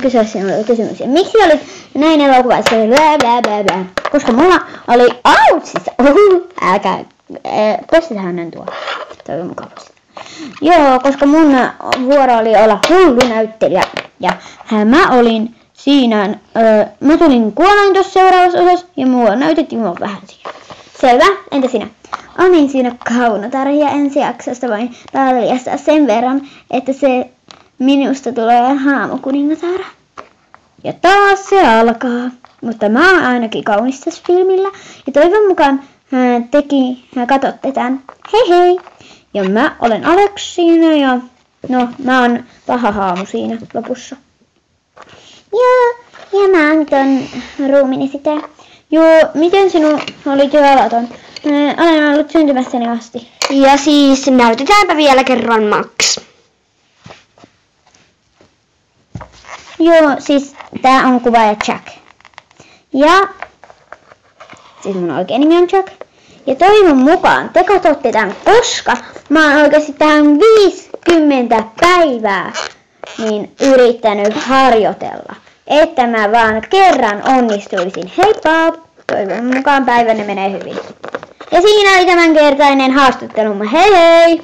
kysyä sinulle kysymyksiä. Miksi olit näin elokuvassa? Koska mulla oli autsissa. Älkää. Postitaan hänen tuolla. Toivon mukaan postitaan. Joo, koska mun vuoro oli olla hullu näyttelijä. Ja mä olin siinä. Mä tulin kuolemaan tuossa seuraavassa osassa. Ja mua näytettiin mua vähän siinä. Selvä, entä sinä? Olin siinä Kaunotarja ensijaksosta, voin paljastaa sen verran, että se minusta tulee haamukuningatar. Ja taas se alkaa. Mutta mä oon ainakin kaunis tässä filmillä. Ja toivon mukaan katsotte tän. Hei hei! Ja mä olen Alex siinä ja no mä oon paha haamu siinä lopussa. Joo, ja mä oon ton ruumiini sitä. Joo, miten sinun olit jo alaton? Olen ollut syntymässäni asti. Ja siis näytetäänpä vielä kerran Max. Joo, siis tää on kuvaaja Jack. Ja siis mun oikein nimi on Jack. Ja toivon mukaan te katsotte tän, koska mä oon oikeesti tähän 50 päivää niin yrittänyt harjoitella. Että mä vaan kerran onnistuisin. Heippa! Toivon mukaan päivänne menee hyvin. Ja siinä oli tämänkertainen haastattelumme. Hei hei!